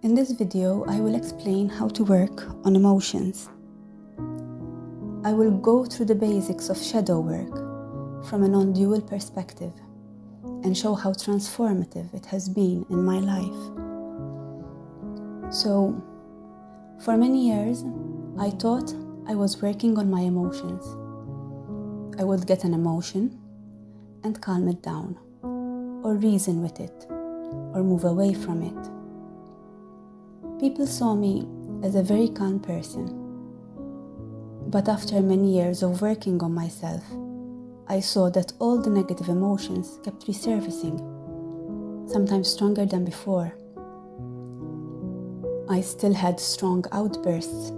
In this video, I will explain how to work on emotions. I will go through the basics of shadow work from a non-dual perspective and show how transformative it has been in my life. So, for many years, I thought I was working on my emotions. I would get an emotion and calm it down, or reason with it, or move away from it. People saw me as a very calm person. But after many years of working on myself, I saw that all the negative emotions kept resurfacing, sometimes stronger than before. I still had strong outbursts,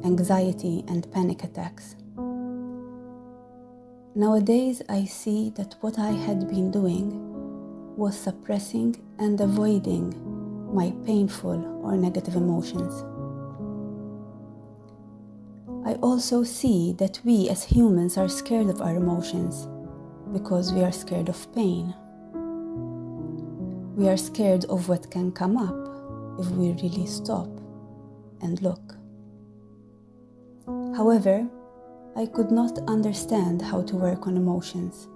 anxiety and panic attacks. Nowadays, I see that what I had been doing was suppressing and avoiding my painful or negative emotions. I also see that we as humans are scared of our emotions because we are scared of pain. We are scared of what can come up if we really stop and look. However, I could not understand how to work on emotions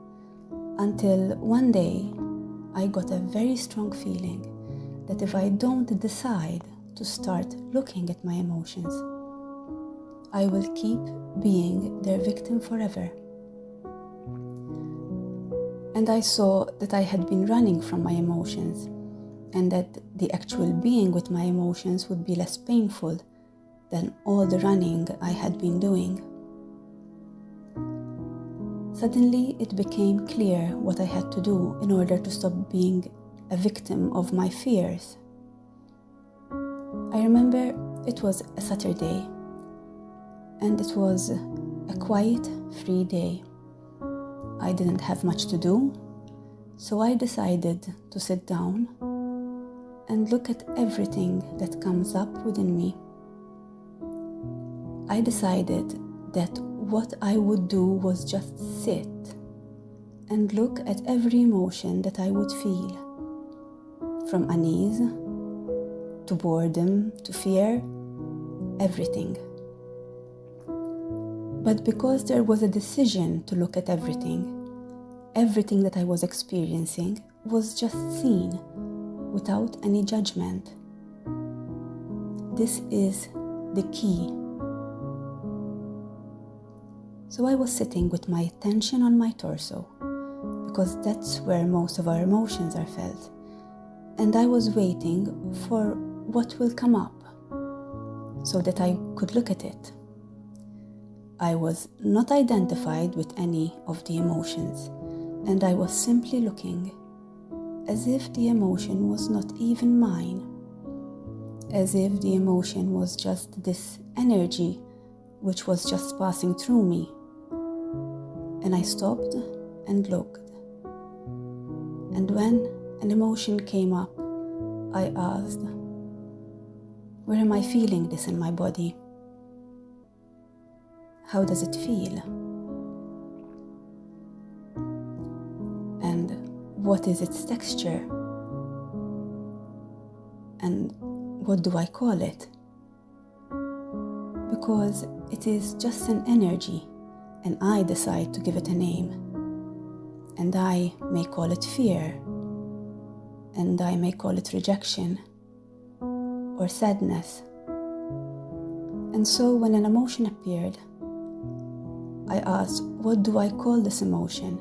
until one day I got a very strong feeling that if I don't decide to start looking at my emotions, I will keep being their victim forever. And I saw that I had been running from my emotions and that the actual being with my emotions would be less painful than all the running I had been doing. Suddenly, it became clear what I had to do in order to stop being a victim of my fears. I remember it was a Saturday, and it was a quiet, free day. I didn't have much to do, so I decided to sit down and look at everything that comes up within me. I decided that what I would do was just sit and look at every emotion that I would feel, from unease to boredom to fear, everything. But because there was a decision to look at everything that I was experiencing was just seen without any judgment. This is the key. So I was sitting with my attention on my torso, because that's where most of our emotions are felt, and I was waiting for what will come up so that I could look at it. I was not identified with any of the emotions, and I was simply looking as if the emotion was not even mine, as if the emotion was just this energy which was just passing through me. And I stopped and looked. And when an emotion came up, I asked, where am I feeling this in my body? How does it feel? And what is its texture? And what do I call it? Because it is just an energy, and I decide to give it a name. And I may call it fear, and I may call it rejection or sadness. And so when an emotion appeared, I asked, what do I call this emotion?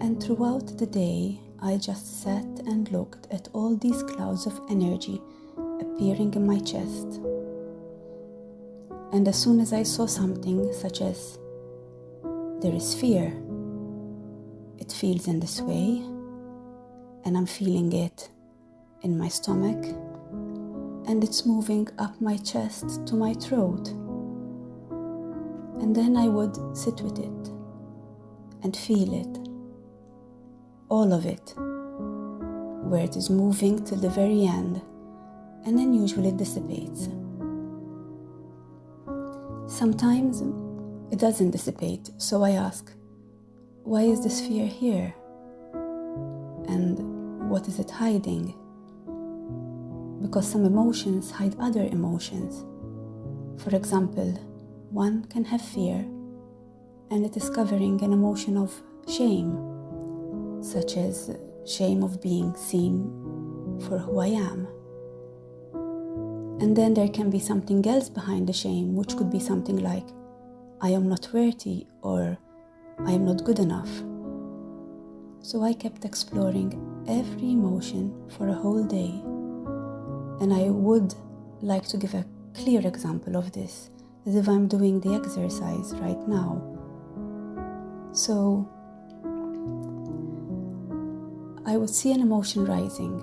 And throughout the day, I just sat and looked at all these clouds of energy appearing in my chest. And as soon as I saw something such as, there is fear, it feels in this way, and I'm feeling it in my stomach, and it's moving up my chest to my throat. And then I would sit with it and feel it, all of it, where it is moving till the very end, and then usually it dissipates. Sometimes it doesn't dissipate, so I ask, why is this fear here? And what is it hiding? because some emotions hide other emotions. For example, one can have fear and it is covering an emotion of shame, such as shame of being seen for who I am. And then there can be something else behind the shame, which could be something like, I am not worthy or I am not good enough. So I kept exploring every emotion for a whole day. And I would like to give a clear example of this, as if I'm doing the exercise right now. So I would see an emotion rising,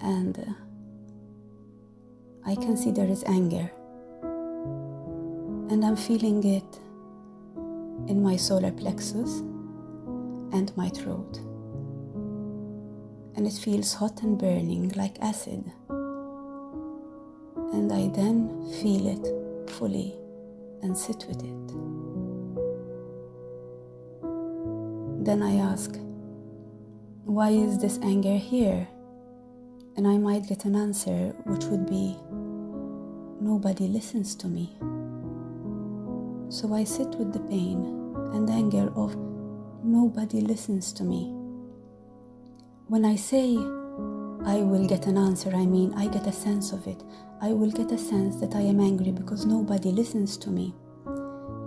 and I can see there is anger, and I'm feeling it in my solar plexus and my throat, and it feels hot and burning like acid, and I then feel it fully and sit with it. Then I ask, why is this anger here? And I might get an answer which would be, nobody listens to me. So I sit with the pain and anger of nobody listens to me. When I say I will get an answer, I mean I get a sense of it. I will get a sense that I am angry because nobody listens to me.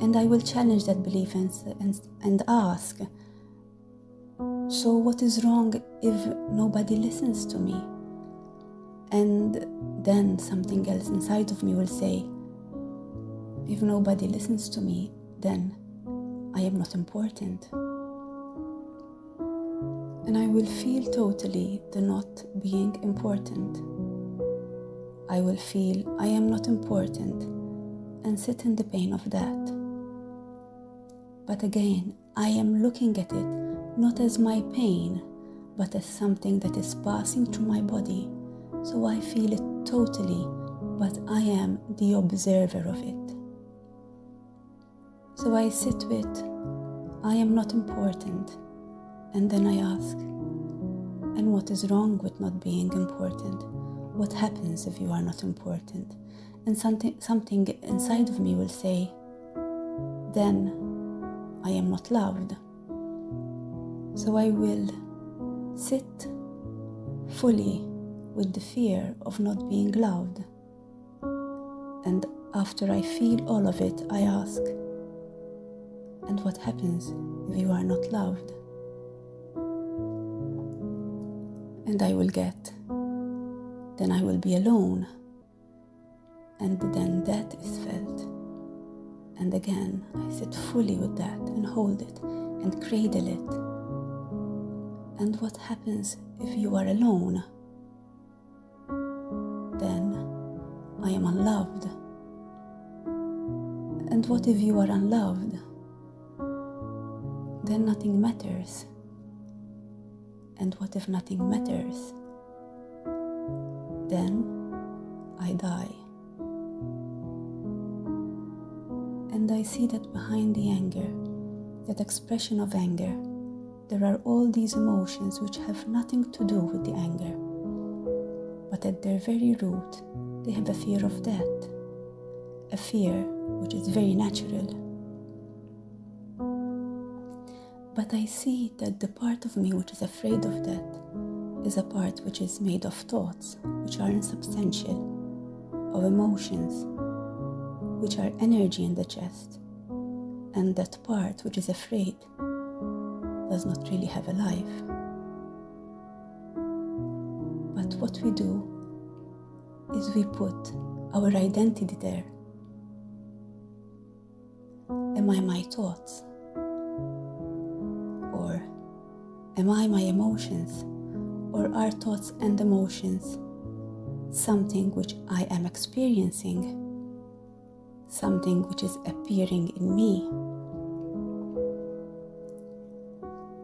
And I will challenge that belief and ask, so what is wrong if nobody listens to me? And then something else inside of me will say, if nobody listens to me, then I am not important. And I will feel totally the not being important. I will feel I am not important and sit in the pain of that. But again, I am looking at it not as my pain, but as something that is passing through my body. So I feel it totally, but I am the observer of it. So I sit with, I am not important, and then I ask, and what is wrong with not being important? What happens if you are not important? And something inside of me will say, then I am not loved. So I will sit fully with the fear of not being loved. And after I feel all of it, I ask, and what happens if you are not loved? And I will get, then I will be alone. And then that is felt. And again, I sit fully with that and hold it and cradle it. And what happens if you are alone? Then I am unloved. And what if you are unloved? Then nothing matters. And what if nothing matters? Then I die. And I see that behind the anger, that expression of anger, there are all these emotions which have nothing to do with the anger. But at their very root, they have a fear of death, a fear which is very natural. But I see that the part of me which is afraid of death is a part which is made of thoughts, which are insubstantial, of emotions, which are energy in the chest. And that part which is afraid does not really have a life. But what we do is we put our identity there. Am I my thoughts? Or am I my emotions? Or are thoughts and emotions something which I am experiencing? Something which is appearing in me?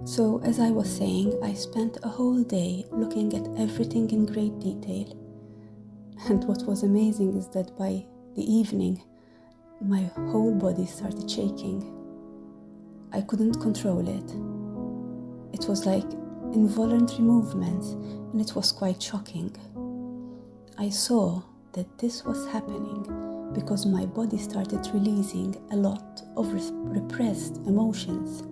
So, as I was saying, I spent a whole day looking at everything in great detail. And what was amazing is that by the evening, my whole body started shaking. I couldn't control it. It was like involuntary movements, and it was quite shocking. I saw that this was happening because my body started releasing a lot of repressed emotions.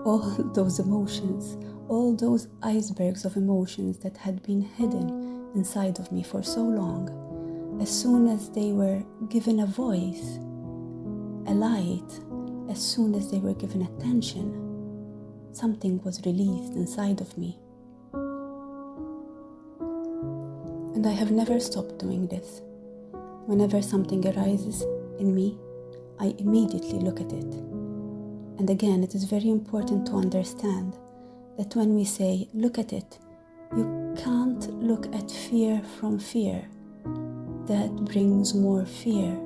All those emotions, all those icebergs of emotions that had been hidden inside of me for so long, as soon as they were given a voice, a light, as soon as they were given attention, something was released inside of me. And I have never stopped doing this. Whenever something arises in me, I immediately look at it. And again, it is very important to understand that when we say, look at it, you can't look at fear from fear. That brings more fear.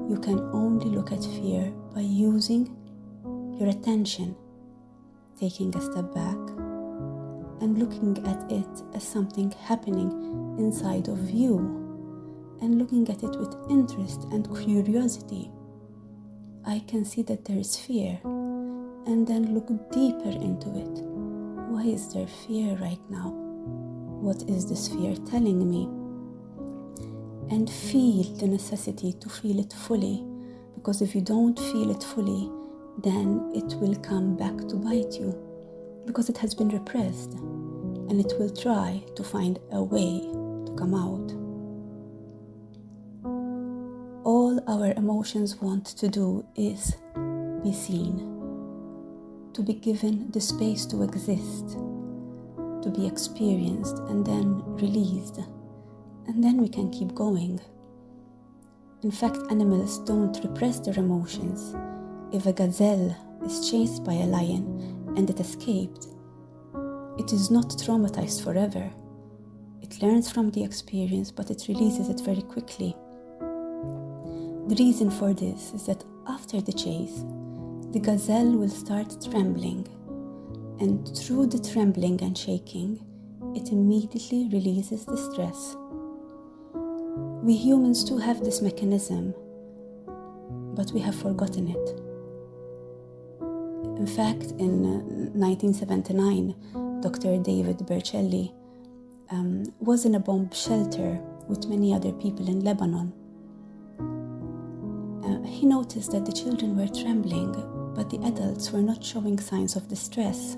You can only look at fear by using your attention, taking a step back and looking at it as something happening inside of you, and looking at it with interest and curiosity. I can see that there is fear, and then look deeper into it. Why is there fear right now? What is this fear telling me? And feel the necessity to feel it fully, because if you don't feel it fully, then it will come back to bite you, because it has been repressed, and it will try to find a way to come out. All our emotions want to do is be seen, to be given the space to exist, to be experienced and then released, and then we can keep going. In fact, animals don't repress their emotions. If a gazelle is chased by a lion and it escaped, it is not traumatized forever. It learns from the experience, but it releases it very quickly. The reason for this is that after the chase, the gazelle will start trembling, and through the trembling and shaking, it immediately releases the stress. We humans too have this mechanism, but we have forgotten it. In fact, in 1979, Dr. David Berceli was in a bomb shelter with many other people in Lebanon. He noticed that the children were trembling, but the adults were not showing signs of distress.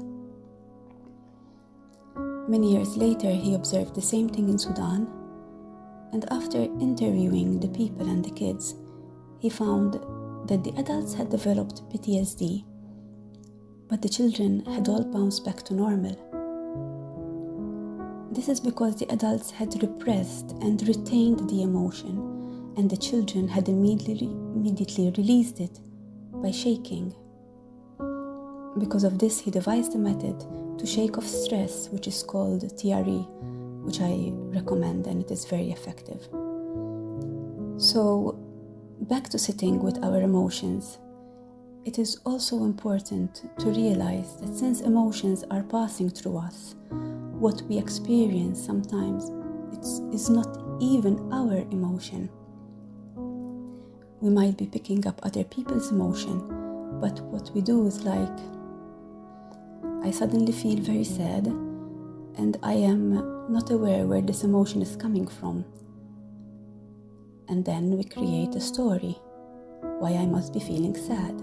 Many years later, he observed the same thing in Sudan, and after interviewing the people and the kids, he found that the adults had developed PTSD, but the children had all bounced back to normal. This is because the adults had repressed and retained the emotion, and the children had immediately released it by shaking. Because of this, he devised a method to shake off stress, which is called TRE, which I recommend, and it is very effective. So, back to sitting with our emotions. It is also important to realize that since emotions are passing through us, what we experience sometimes is not even our emotion. We might be picking up other people's emotion, but what we do is like, I suddenly feel very sad, and I am not aware where this emotion is coming from. And then we create a story, why I must be feeling sad.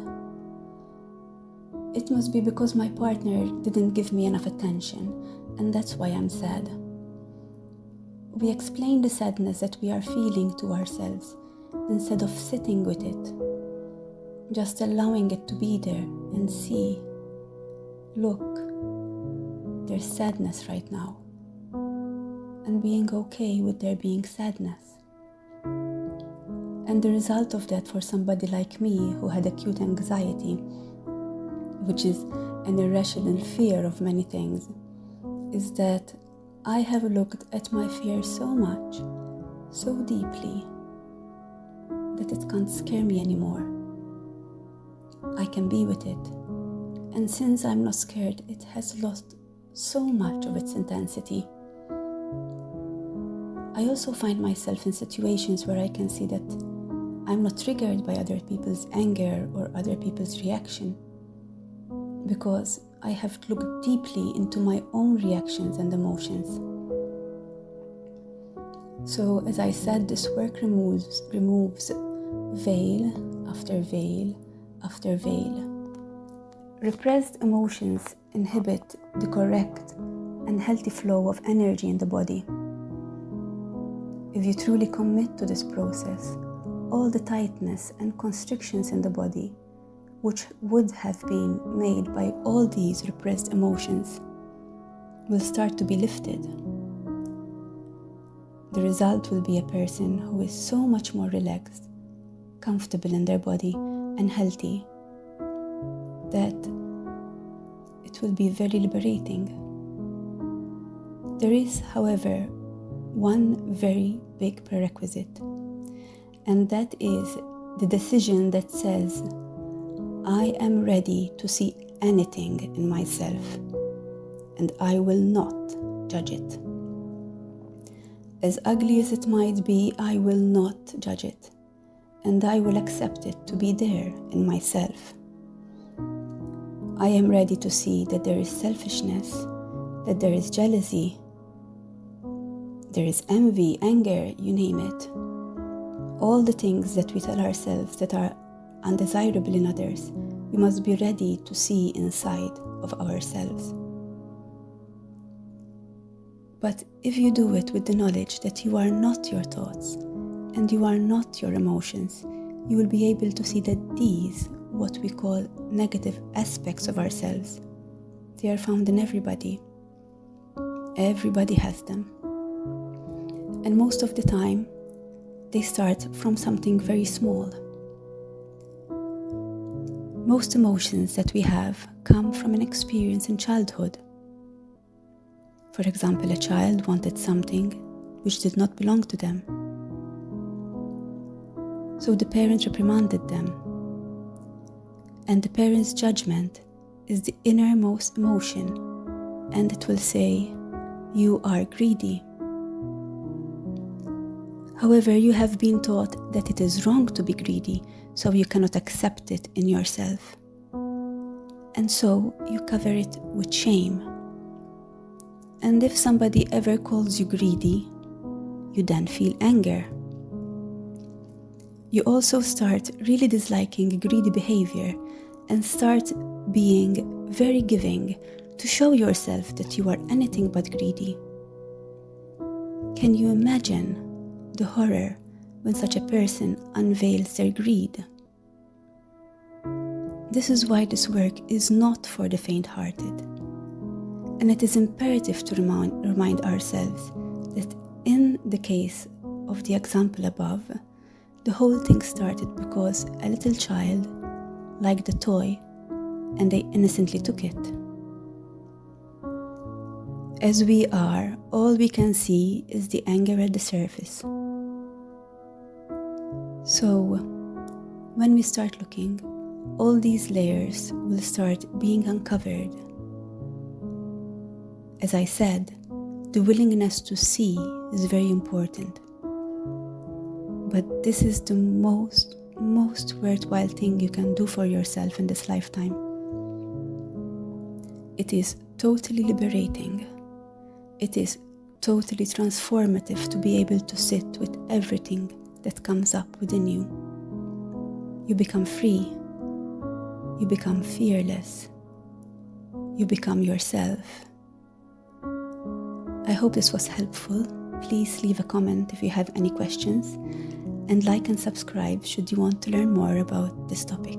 It must be because my partner didn't give me enough attention, and that's why I'm sad. We explain the sadness that we are feeling to ourselves instead of sitting with it, just allowing it to be there and see, look, there's sadness right now, and being okay with there being sadness. And the result of that for somebody like me who had acute anxiety, which is an irrational fear of many things, is that I have looked at my fear so much, so deeply, that it can't scare me anymore. I can be with it. And since I'm not scared, it has lost so much of its intensity. I also find myself in situations where I can see that I'm not triggered by other people's anger or other people's reaction, because I have looked deeply into my own reactions and emotions. So, as I said, this work removes veil after veil after veil. Repressed emotions inhibit the correct and healthy flow of energy in the body. If you truly commit to this process, all the tightness and constrictions in the body, which would have been made by all these repressed emotions, will start to be lifted. The result will be a person who is so much more relaxed, comfortable in their body, and healthy, that it will be very liberating. There is, however, one very big prerequisite, and that is the decision that says, I am ready to see anything in myself, and I will not judge it. As ugly as it might be, I will not judge it, and I will accept it to be there in myself. I am ready to see that there is selfishness, that there is jealousy, there is envy, anger, you name it. All the things that we tell ourselves that are undesirable in others, we must be ready to see inside of ourselves. But if you do it with the knowledge that you are not your thoughts and you are not your emotions, you will be able to see that these, what we call negative aspects of ourselves, they are found in everybody. Everybody has them. And most of the time, they start from something very small. Most emotions that we have come from an experience in childhood. For example, a child wanted something which did not belong to them. So the parent reprimanded them. And the parent's judgment is the innermost emotion, and it will say, you are greedy. However, you have been taught that it is wrong to be greedy, so you cannot accept it in yourself. And so you cover it with shame. And if somebody ever calls you greedy, you then feel anger. You also start really disliking greedy behavior and start being very giving to show yourself that you are anything but greedy. Can you imagine the horror when such a person unveils their greed? This is why this work is not for the faint-hearted. And it is imperative to remind ourselves that in the case of the example above, the whole thing started because a little child liked a toy and they innocently took it. As we are, all we can see is the anger at the surface. So, when we start looking, all these layers will start being uncovered. As I said, the willingness to see is very important. But this is the most worthwhile thing you can do for yourself in this lifetime. It is totally liberating. It is totally transformative to be able to sit with everything that comes up within you. You become free. You become fearless. You become yourself. I hope this was helpful. Please leave a comment if you have any questions, and like and subscribe should you want to learn more about this topic.